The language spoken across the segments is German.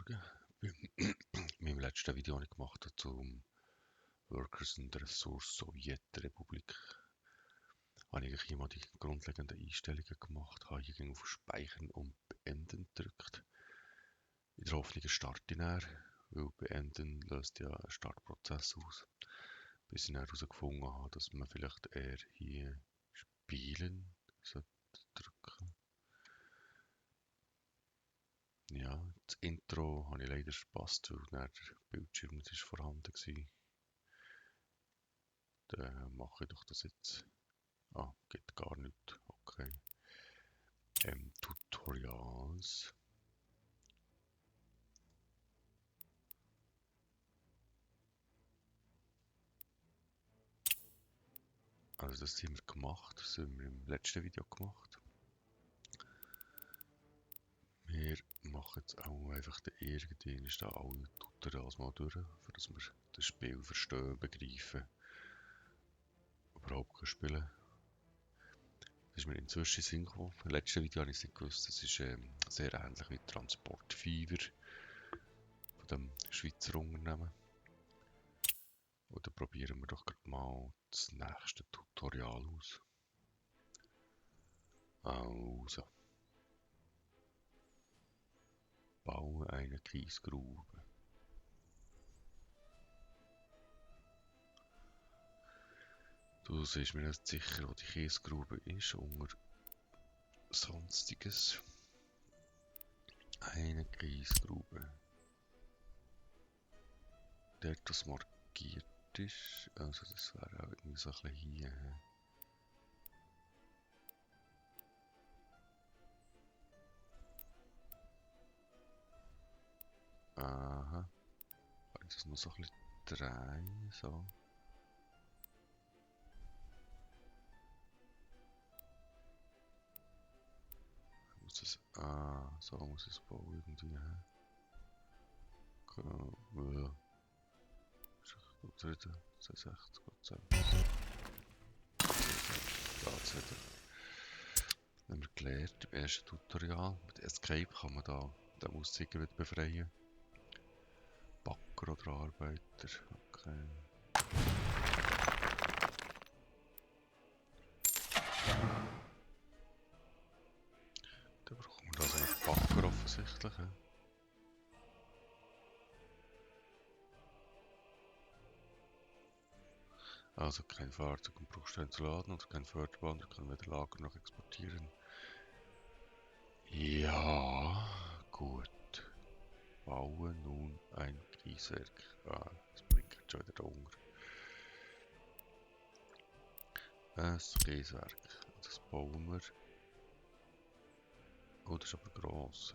Morgen. In meinem letzten Video, das ich gemacht habe zum Workers and Resource Sowjetrepublik, habe ich eigentlich immer die grundlegenden Einstellungen gemacht, habe ich auf Speichern und Beenden gedrückt. In der Hoffnung, es starte näher, weil Beenden löst ja einen Startprozess aus. Bis ich dann herausgefunden habe, dass man vielleicht eher hier Spielen drücken. Ja, das Intro habe ich leider verpasst, weil dann der Bildschirm nicht vorhanden war. Dann mache ich doch das jetzt. Ah, geht gar nicht. Okay. Tutorials. Also das haben wir gemacht. Das haben wir im letzten Video gemacht. Wir machen jetzt auch einfach irgendwie da alle Tutorials mal durch, für dass wir das Spiel verstehen, begreifen, überhaupt spielen. Das ist mir inzwischen in den Sinn gekommen. Im letzten Video habe ich es nicht gewusst. Das ist sehr ähnlich wie Transport Fever von dem Schweizer Unternehmen. Und dann probieren wir doch gerade mal das nächste Tutorial aus. Also. Baue eine Kiesgrube. Du siehst mir nicht sicher, wo die Kiesgrube ist, unter Sonstiges. Eine Kiesgrube. Dort, das markiert ist, also das wäre auch irgendwie so ein bisschen hier. Aha. Kann ich das noch so ein bisschen drehen, so. Muss es, so muss ich es bauen irgendwie. Genau, ja. 60%. Geht's wieder. Haben wir gelernt im ersten Tutorial. Mit Escape kann man da den Auszeiger wieder befreien. Backer oder Arbeiter. Okay. Dann brauchen wir da so einen Backer offensichtlich. Also kein Fahrzeug und Bruchstein zu laden oder kein Förderband, kann weder Lager noch exportieren. Ja, gut. Baue nun ein Kieswerk. Das bringt schon wieder Hunger. Ein Kieswerk. Das bauen wir. Oh, das ist aber gross.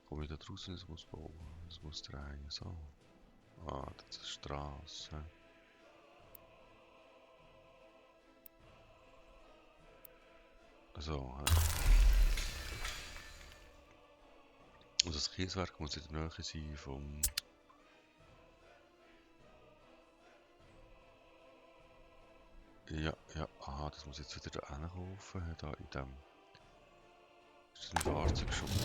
Komme ich da draußen, das muss bauen. Das muss drehen. So. Das ist eine Straße. So, Und das Kieswerk muss in der Nähe sein vom... Ja, aha, das muss jetzt wieder da hinkaufen, da in dem... Ist das ein Fahrzeugschuppen?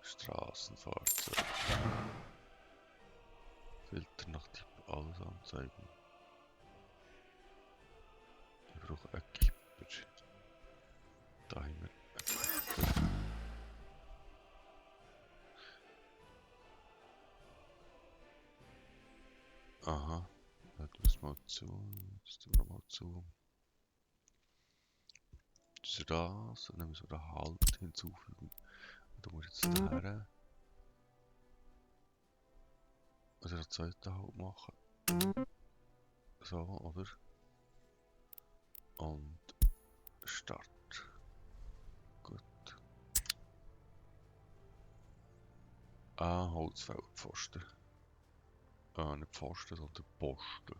Straßenfahrzeug. Filter nach Typ, alles anzeigen. Ich brauche einen Kipper. Da haben wir einen Kipper. Aha, das müssen wir mal zu. Das tun wir mal zu. Das ist das, und dann müssen wir den Halt hinzufügen. Und da muss ich jetzt daher. Also den zweiten Halt machen. So, oder? Und Start. Gut. Holzfällerpfosten. Nicht Pfosten, sondern Posten.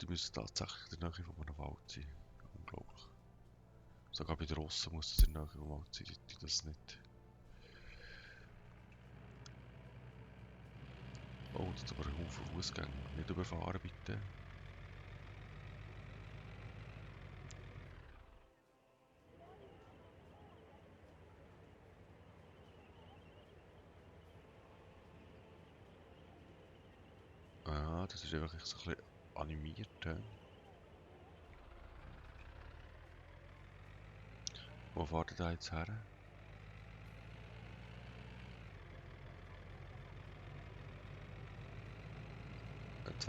Die müssen tatsächlich in der Nähe von einem Wald sein. Unglaublich. Sogar bei den Russen muss es in der Nähe vom Wald sein, die das nicht. Oh, das ist aber ein Haufen Fußgänger. Nicht überfahren, bitte. das ist einfach so ein bisschen animiert. Wo fährt ihr da jetzt her? Jetzt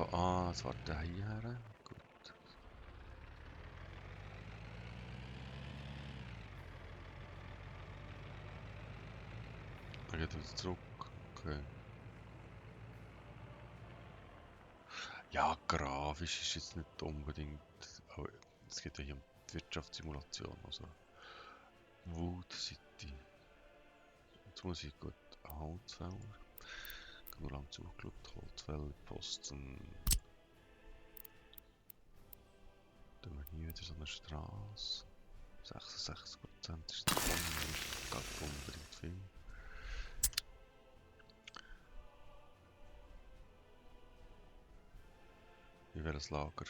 fährt er hierher. Gut. Er geht wieder zurück. Okay. Ja, grafisch ist jetzt nicht unbedingt. Aber es geht ja hier um die Wirtschaftssimulation. Also Wood City. Jetzt muss ich gut Holzfäller. Nur lang zugeschaut. Holzfäller, Posten. Dann haben wir hier wieder so eine Straße. 66% ist das nicht gerade unbedingt viel. Hier wäre das Lager.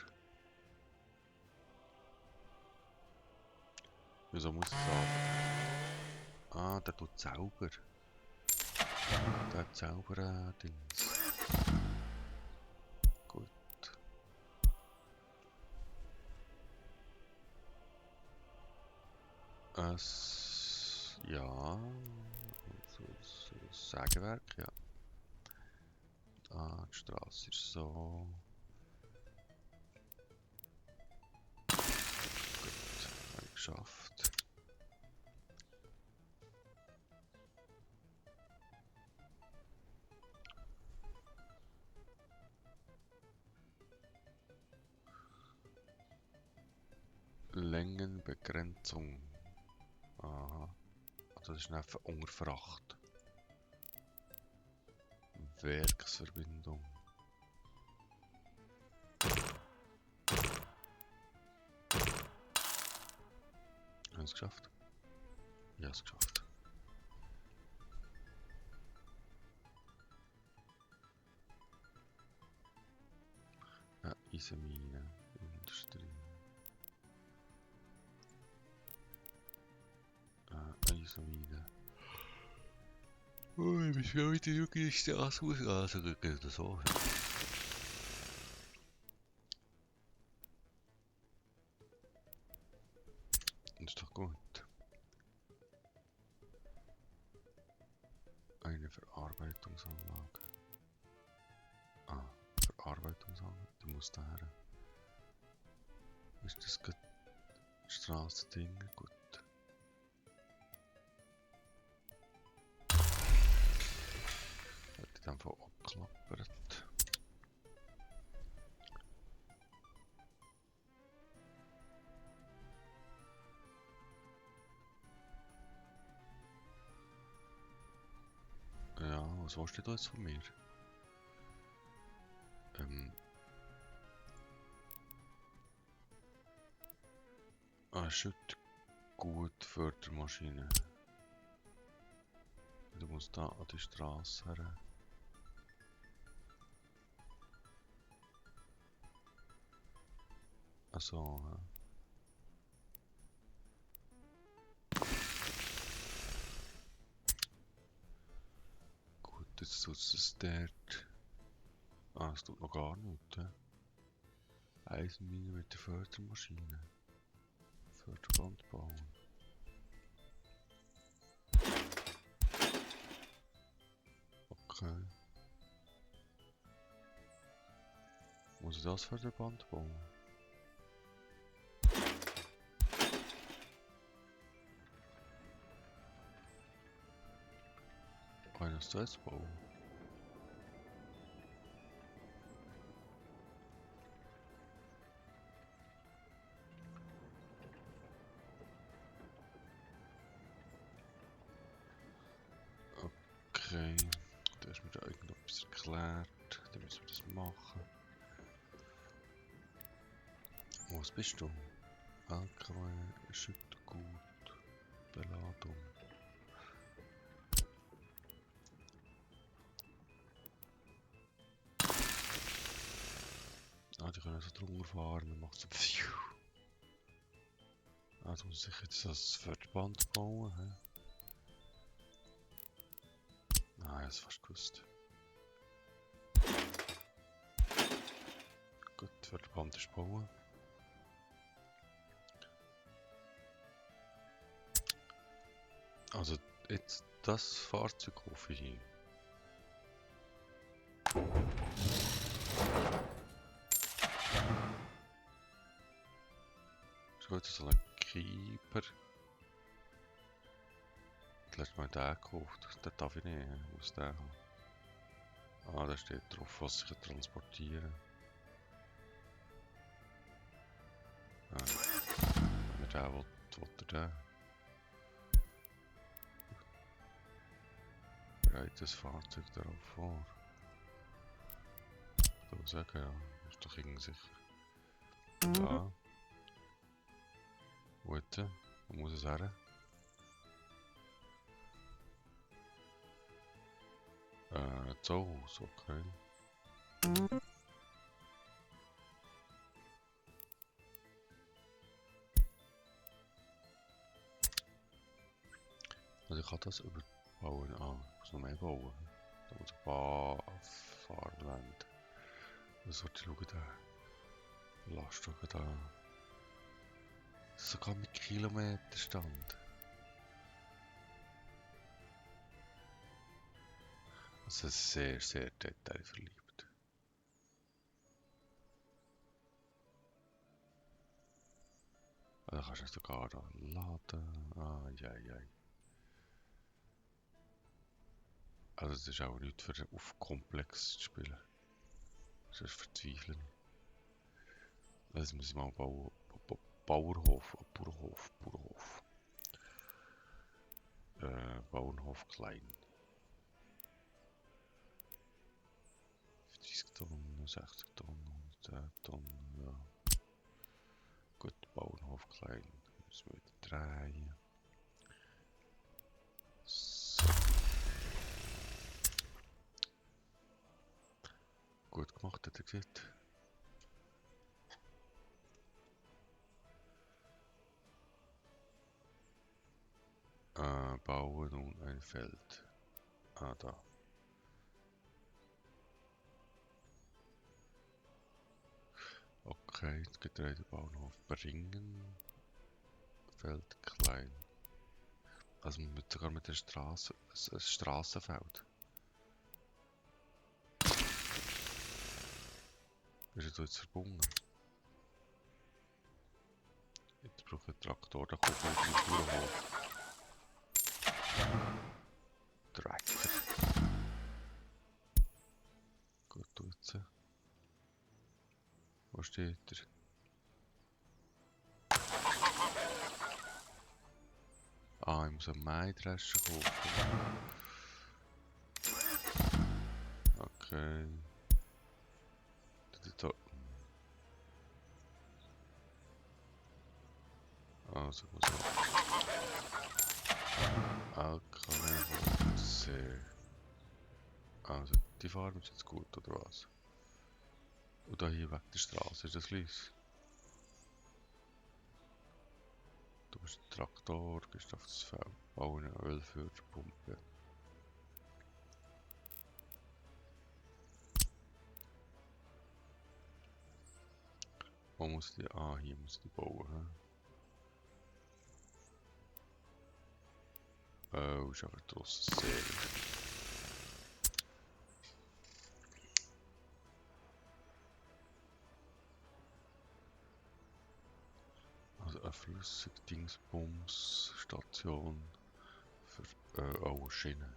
Wieso muss ich sagen? Ah, der tut Zauber. Der hat Zauber-Dings. Gut. Ja. Das Sägewerk, ja. Ah, die Straße ist so. Gut, habe ich geschafft. Längenbegrenzung. Aha. Also das ist einfach unter Fracht. Werksverbindung. Haben wir es geschafft? Ja, es geschafft. Ja, Eisenmine, Industrie. Eisenmine. Oh, ich bin schon wieder irgendwie die Straße raus. Also geht das so. Das ist doch gut. Eine Verarbeitungsanlage. Ah, Verarbeitungsanlage. Die muss da her. Ist das gerade Straßending? Gut. Hat die dann von abgeklappert. Ja, was willst du da jetzt von mir? Schüttgutfördermaschine. Du musst da an die Straße her. Also, ja. Gut, jetzt tut es dort. Ah, es tut noch gar nicht. Eisenmine mit der Fördermaschine. Förderband bauen. Okay. Muss ich das Förderband bauen? Kann ich das zuerst bauen? Okay. Da hast mir da irgendetwas erklärt. Dann müssen wir das machen. Was bist du? LKW, Schüttgut, Beladung. Ah, die können so drunter fahren, dann macht es so. Also muss ich jetzt das Förderband bauen, hä? Ah, ich hab's fast gewusst. Gut, verband ist bauen. Also jetzt das Fahrzeug kaufe ich hin. Ist gut, so ein Keeper. Letztes Mal den gekauft, den darf ich nicht, ich muss den haben. Ah, da steht drauf, was ich transportieren kann. Wenn er den will er den. Bereitet das Fahrzeug darauf vor. Ich würde sagen, ja, ist doch irgendwie sicher. Da. Gut, wo muss es her? Zoos, okay. Also ich kann das überbauen. Ah, ich muss noch mehr bauen. Da muss ein paar Fahrwände. Was sollte ich schauen da? Lastwagen da. Sogar mit Kilometerstand. Also sehr, sehr detailverliebt. Also kannst du sogar da laden. Ah, ja. Also das ist auch nicht für auf komplex zu spielen. Das ist verzweifeln. Das muss ich mal bauen. Bauernhof. Bauernhof klein. 30 Tonnen, 60 Tonnen, 10 Tonnen, ja. Gut, Bauernhof klein. Müssen wir wieder drehen. So. Gut gemacht, hat er gesagt. Bauen nun ein Feld. Ah, da. Okay, jetzt Getreidebauernhof bringen. Feld klein. Also sogar mit der Straße, ein Strassenfeld. Ist er jetzt verbunden? Jetzt brauche ich einen Traktor, da kommt man in den Bauernhof. Traktor. Gut, jetzt. Wo steht er? Ah, ich muss einen Maidrescher kaufen. Okay. Da. Also muss ich LKW. Also die Farbe ist jetzt gut, oder was? Und da hier weg der Straße ist das gleich. Du bist ein Traktor, gehst auf das Feld, bauen eine Ölförderpumpe. Wo muss die? Ah, hier muss die bauen. Oh, ist aber draussen sehr. Also eine Flüssigdingsbums-Station für oh, Schiene.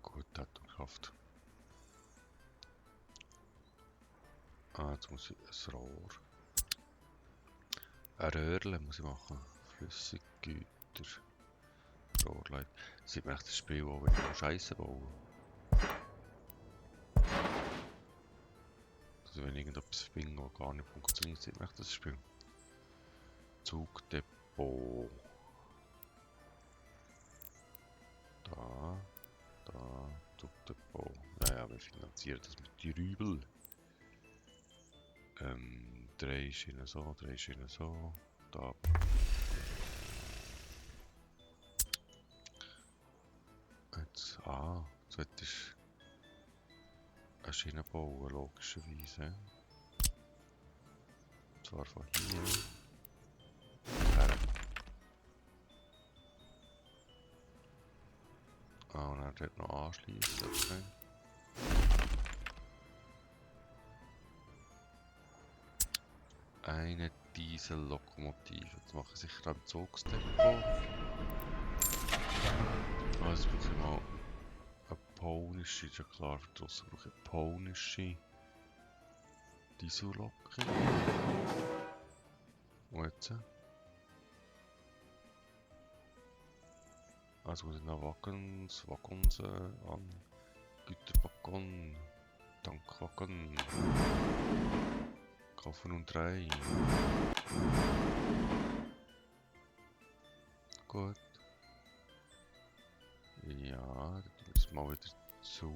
Gut, das hat er geschafft. Ah, jetzt muss ich ein Rohr. Ein Röhrle muss ich machen. Flüssiggüter. Rohrleit. Sieht man echt das Spiel auch, wenn ich Scheiße baue. Also wenn irgendetwas finde, was gar nicht funktioniert, sieht man echt das Spiel. Zugdepot. Da. Zugdepot. Naja, wir finanzieren das mit die Rübel. 3 Schienen so, 3 Schienen so. Da. Jetzt, jetzt solltest du eine Schiene bauen, logischerweise. Und zwar von hier her. Und dann dort noch anschließen. Okay. Eine Diesellokomotive. Jetzt mache ich sicher am Zugsdepot. Also brauche ich mal eine polnische, ist ja klar, für draussen brauche ich eine polnische Diesellocke. Und jetzt? Also muss ich noch Waggons an. Güterwaggon. Tankwaggon. Kaufen und 3. Gut. Ja, dann tun wir das mal wieder zu.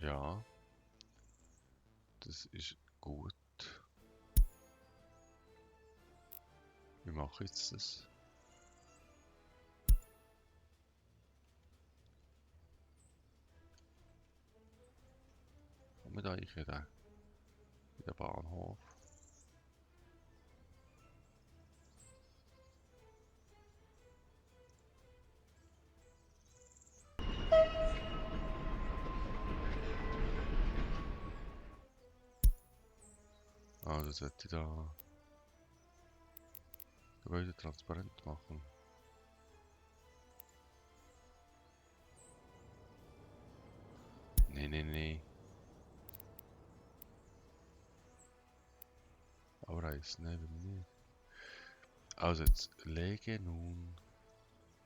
Ja. Das ist gut. Wie mache ich jetzt das? Kommen wir da eigentlich in den Bahnhof? Also sollte ich da Gebäude transparent machen. Nee. Aber Reis, ne, will ich nicht. Also jetzt lege nun.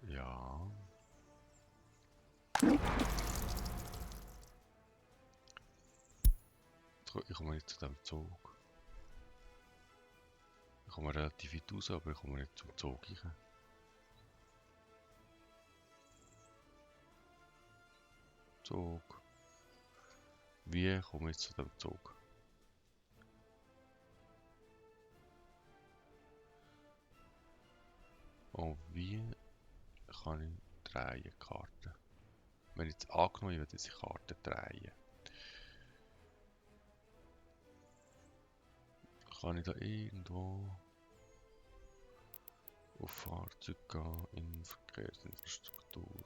Ja. Ich komme nicht zu dem Zug. Ich komme relativ weit raus, aber ich komme nicht zum Zug rein. Zug. Wie komme ich zu dem Zug? Und wie kann ich drehen Karten? Wenn ich jetzt angenommen, ich will diese Karte drehen. Kann ich da irgendwo auf Fahrzeuge gehen, in Verkehrsinfrastruktur?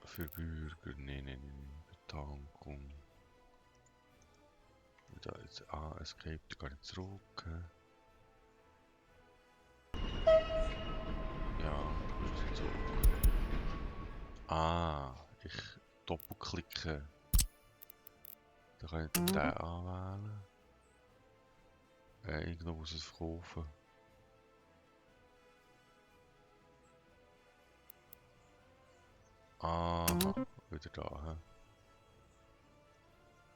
Für Bürger, nee. Betankung. Da jetzt Escape, da kann ich zurück. Ja, da ist der Zug. Ich doppelklicke. Da kann ich den anwählen. Irgendwo muss es verkaufen. Aha, wieder da. He?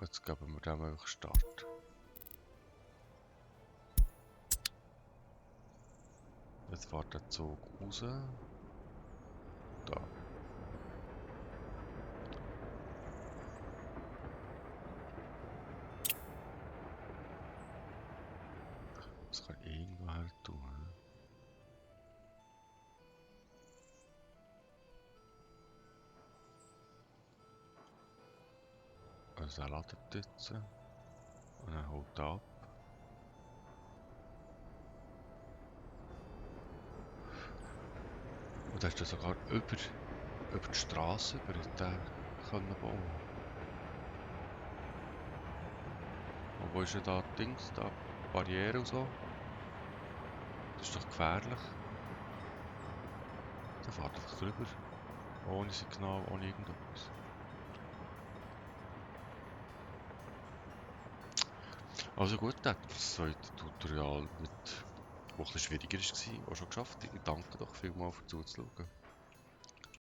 Jetzt geben wir dem einfach Start. Jetzt fährt der Zug raus. Da. Das kann ich irgendwo her tun. Also er ladet jetzt. Und er holt ab. Und da ist er sogar über die Straße über den können bauen. Und wo ist denn da Dings, da Barriere und so? Das ist doch gefährlich. Da fährt einfach drüber. Ohne Signal, ohne irgendetwas. Also gut, das zweite Tutorial, wo etwas schwieriger war, auch schon geschafft. Ich danke doch vielmals für zuzuschauen.